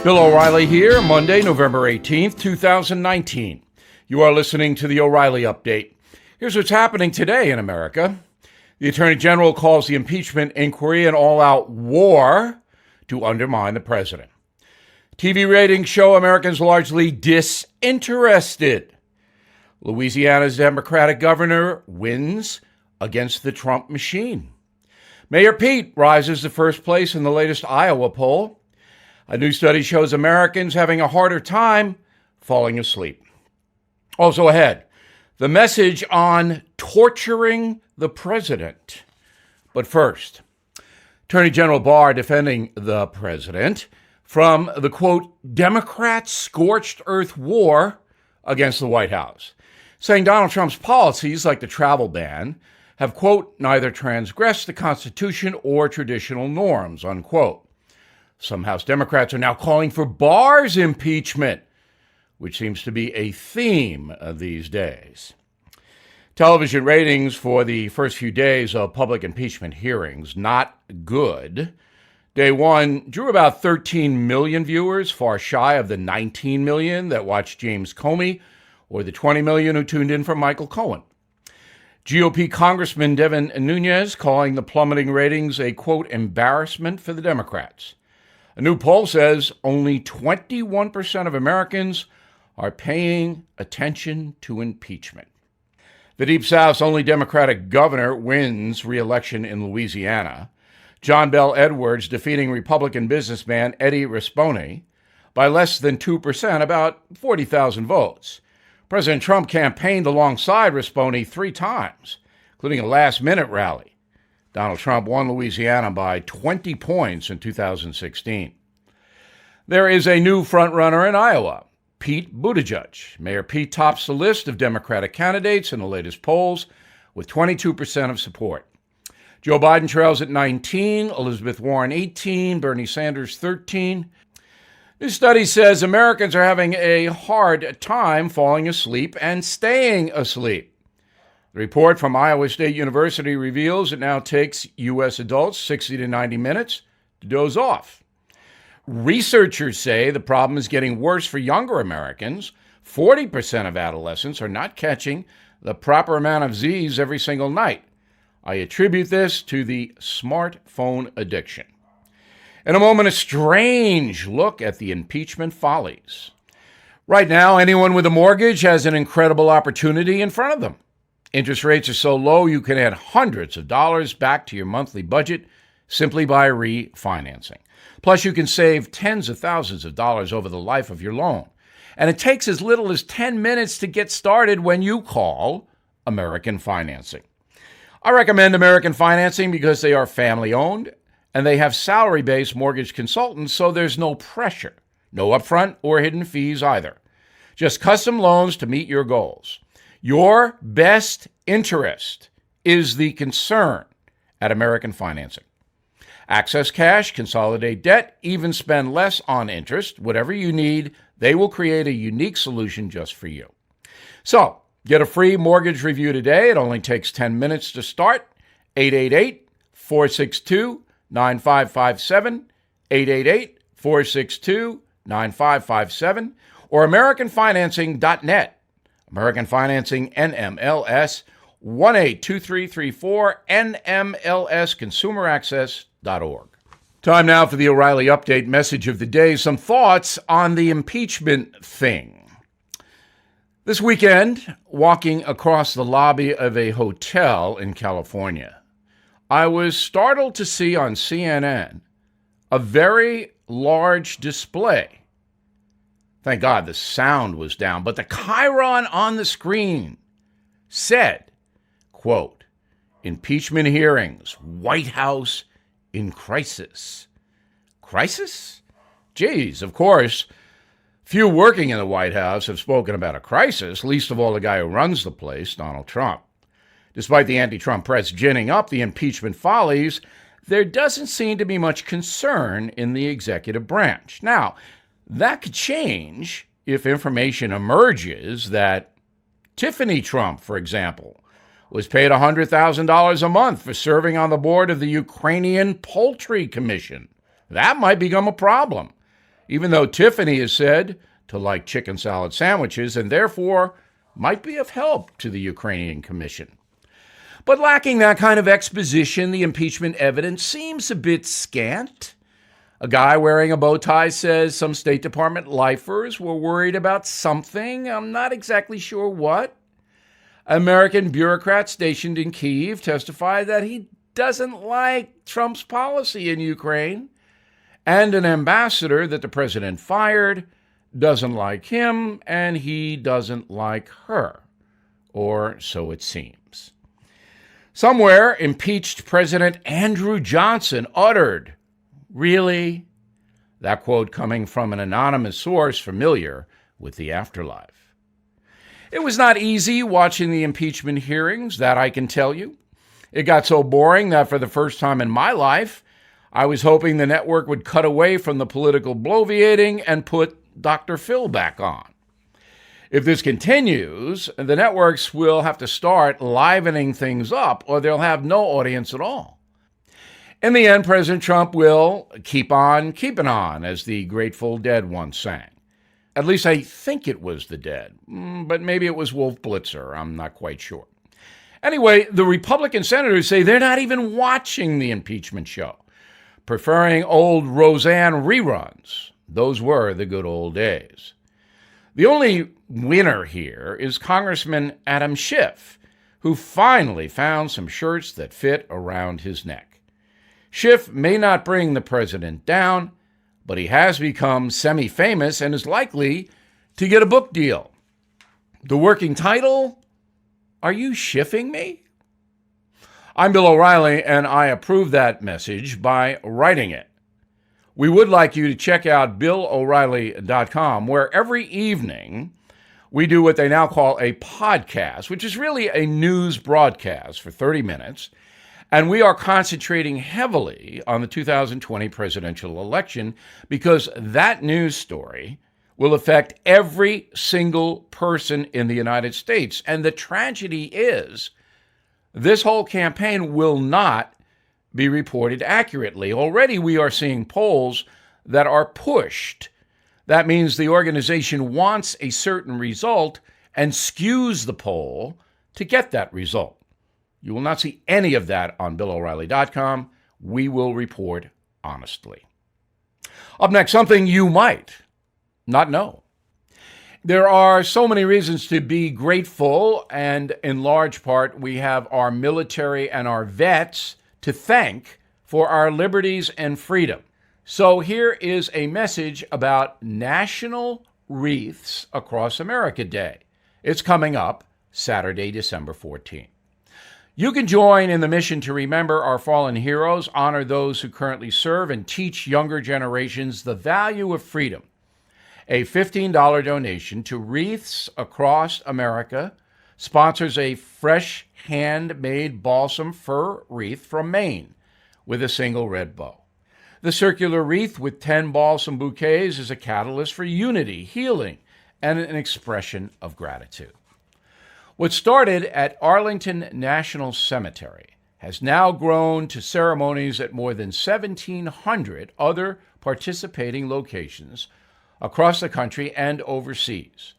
Bill O'Reilly here, Monday, November 18th, 2019. You are listening to the O'Reilly Update. Here's what's happening today in America. The Attorney General calls the impeachment inquiry an all-out war to undermine the president. TV ratings show Americans largely disinterested. Louisiana's Democratic governor wins against the Trump machine. Mayor Pete rises to first place in the latest Iowa poll. A new study shows Americans having a harder time falling asleep. Also ahead, the message on torturing the president. But first, Attorney General Barr defending the president from the, quote, Democrats' scorched earth war against the White House, saying Donald Trump's policies, like the travel ban, have, quote, neither transgressed the Constitution or traditional norms, unquote. Some House Democrats are now calling for Barr's impeachment, which seems to be a theme these days. Television ratings for the first few days of public impeachment hearings, not good. Day one drew about 13 million viewers, far shy of the 19 million that watched James Comey or the 20 million who tuned in for Michael Cohen. GOP Congressman Devin Nunes calling the plummeting ratings a, quote, embarrassment for the Democrats. A new poll says only 21% of Americans are paying attention to impeachment. The Deep South's only Democratic governor wins re-election in Louisiana. John Bel Edwards defeating Republican businessman Eddie Rispone by less than 2%, about 40,000 votes. President Trump campaigned alongside Rispone 3 times, including a last-minute rally. Donald Trump won Louisiana by 20 points in 2016. There is a new frontrunner in Iowa, Pete Buttigieg. Mayor Pete tops the list of Democratic candidates in the latest polls with 22% of support. Joe Biden trails at 19, Elizabeth Warren 18, Bernie Sanders 13. This study says Americans are having a hard time falling asleep and staying asleep. The report from Iowa State University reveals it now takes U.S. adults 60 to 90 minutes to doze off. Researchers say the problem is getting worse for younger Americans. 40% of adolescents are not catching the proper amount of Z's every single night. I attribute this to the smartphone addiction. In a moment, a strange look at the impeachment follies. Right now, anyone with a mortgage has an incredible opportunity in front of them. Interest rates are so low you can add hundreds of dollars back to your monthly budget simply by refinancing. Plus, you can save tens of thousands of dollars over the life of your loan. And it takes as little as 10 minutes to get started when you call American Financing. I recommend American Financing because they are family-owned and they have salary-based mortgage consultants, so there's no pressure, no upfront or hidden fees either. Just custom loans to meet your goals. Your best interest is the concern at American Financing. Access cash, consolidate debt, even spend less on interest. Whatever you need, they will create a unique solution just for you. So, get a free mortgage review today. It only takes 10 minutes to start. 888-462-9557, 888-462-9557, or AmericanFinancing.net. American Financing, NMLS, 182334, NMLS, consumeraccess.org. Time now for the O'Reilly Update message of the day. Some thoughts on the impeachment thing. This weekend, walking across the lobby of a hotel in California, I was startled to see on CNN a very large display. Thank God the sound was down, but the chyron on the screen said, quote, impeachment hearings, White House in crisis. Crisis? Geez, of course, few working in the White House have spoken about a crisis, least of all the guy who runs the place, Donald Trump. Despite the anti-Trump press ginning up the impeachment follies, there doesn't seem to be much concern in the executive branch. Now, that could change if information emerges that Tiffany Trump, for example, was paid $100,000 a month for serving on the board of the Ukrainian Poultry Commission. That might become a problem. even though Tiffany is said to like chicken salad sandwiches and therefore might be of help to the Ukrainian Commission. But lacking that kind of exposition, the impeachment evidence seems a bit scant. A guy wearing a bow tie says some State Department lifers were worried about something. I'm not exactly sure what. American bureaucrats stationed in Kyiv testified that he doesn't like Trump's policy in Ukraine. And an ambassador that the president fired doesn't like him, and he doesn't like her. Or so it seems. Somewhere, impeached President Andrew Johnson uttered, "Really?" That quote coming from an anonymous source familiar with the afterlife. It was not easy watching the impeachment hearings, that I can tell you. It got so boring that for the first time in my life, I was hoping the network would cut away from the political bloviating and put Dr. Phil back on. If this continues, the networks will have to start livening things up, or they'll have no audience at all. In the end, President Trump will keep on keeping on, as the Grateful Dead once sang. At least I think it was the Dead, but maybe it was Wolf Blitzer. I'm not quite sure. Anyway, the Republican senators say they're not even watching the impeachment show, preferring old Roseanne reruns. Those were the good old days. The only winner here is Congressman Adam Schiff, who finally found some shirts that fit around his neck. Schiff may not bring the president down, but he has become semi-famous and is likely to get a book deal. The working title, Are You Schiffing Me? I'm Bill O'Reilly, and I approve that message by writing it. We would like you to check out BillO'Reilly.com, where every evening we do what they now call a podcast, which is really a news broadcast for 30 minutes. And we are concentrating heavily on the 2020 presidential election because that news story will affect every single person in the United States. And the tragedy is this whole campaign will not be reported accurately. Already we are seeing polls that are pushed. That means the organization wants a certain result and skews the poll to get that result. You will not see any of that on BillO'Reilly.com. We will report honestly. Up next, something you might not know. There are so many reasons to be grateful, and in large part, we have our military and our vets to thank for our liberties and freedom. So here is a message about National Wreaths Across America Day. It's coming up Saturday, December 14th. You can join in the mission to remember our fallen heroes, honor those who currently serve, and teach younger generations the value of freedom. A $15 donation to Wreaths Across America sponsors a fresh handmade balsam fir wreath from Maine with a single red bow. The circular wreath with 10 balsam bouquets is a catalyst for unity, healing, and an expression of gratitude. What started at Arlington National Cemetery has now grown to ceremonies at more than 1,700 other participating locations across the country and overseas.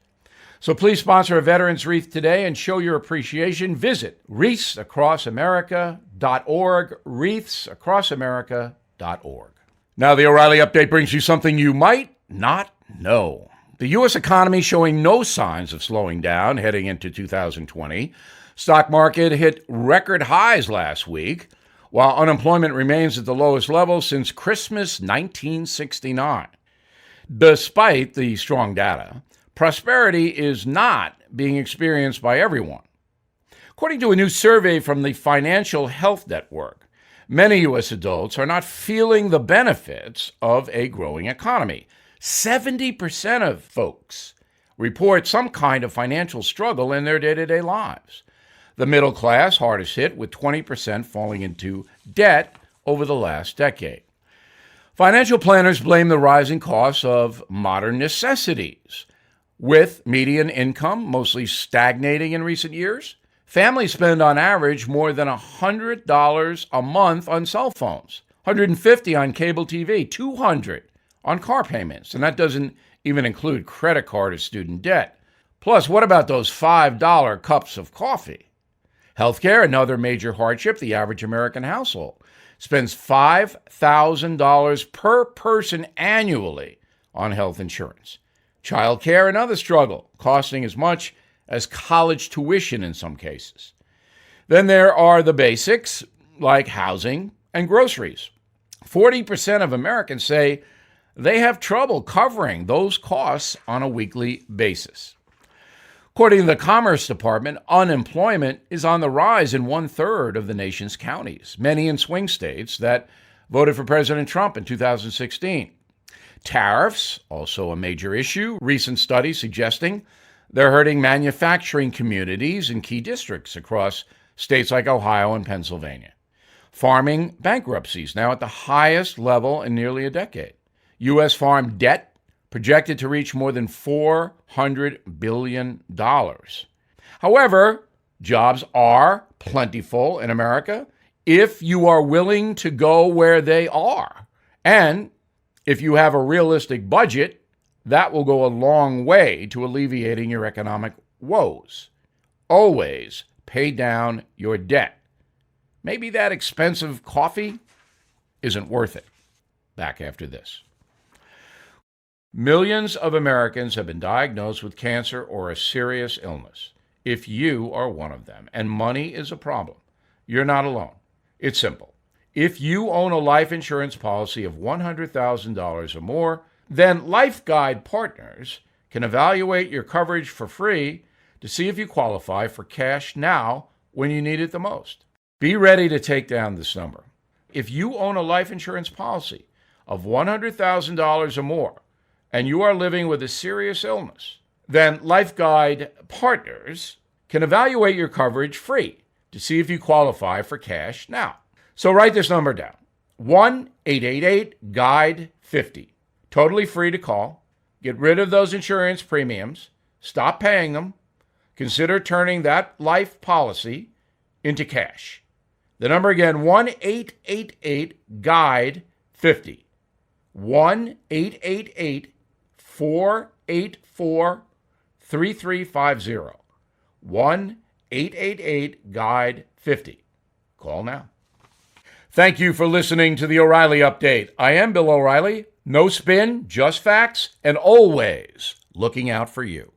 So please sponsor a Veterans Wreath today and show your appreciation. Visit wreathsacrossamerica.org, wreathsacrossamerica.org. Now the O'Reilly Update brings you something you might not know. The U.S. economy showing no signs of slowing down heading into 2020. Stock market hit record highs last week, while unemployment remains at the lowest level since Christmas 1969. Despite the strong data, prosperity is not being experienced by everyone. According to a new survey from the Financial Health Network, many U.S. adults are not feeling the benefits of a growing economy. 70% of folks report some kind of financial struggle in their day-to-day lives. The middle class hardest hit, with 20% falling into debt over the last decade. Financial planners blame the rising costs of modern necessities. With median income mostly stagnating in recent years, families spend on average more than $100 a month on cell phones, $150 on cable TV, $200 on car payments, and that doesn't even include credit card or student debt. Plus, what about those $5 cups of coffee? Healthcare, another major hardship. The average American household spends $5,000 per person annually on health insurance. Childcare, another struggle, costing as much as college tuition in some cases. Then there are the basics, like housing and groceries. 40% of Americans say they have trouble covering those costs on a weekly basis. According to the Commerce Department, unemployment is on the rise in 1/3 of the nation's counties, many in swing states that voted for President Trump in 2016. Tariffs, also a major issue, recent studies suggesting they're hurting manufacturing communities in key districts across states like Ohio and Pennsylvania. Farming bankruptcies, now at the highest level in nearly a decade. U.S. farm debt projected to reach more than $400 billion. However, jobs are plentiful in America if you are willing to go where they are. And if you have a realistic budget, that will go a long way to alleviating your economic woes. Always pay down your debt. Maybe that expensive coffee isn't worth it. Back after this. Millions of Americans have been diagnosed with cancer or a serious illness. If you are one of them and money is a problem, you're not alone. It's simple. If you own a life insurance policy of $100,000 or more, then Life Guide Partners can evaluate your coverage for free to see if you qualify for cash now when you need it the most. Be ready to take down this number. If you own a life insurance policy of $100,000 or more and you are living with a serious illness, then Life Guide Partners can evaluate your coverage free to see if you qualify for cash now. So write this number down, 1-888-GUIDE-50. Totally free to call. Get rid of those insurance premiums. Stop paying them. Consider turning that life policy into cash. The number again, 1-888-GUIDE-50. 1-888-484-3350. 1-888-GUIDE-50. Call now. Thank you for listening to the O'Reilly Update. I am Bill O'Reilly. No spin, just facts, and always looking out for you.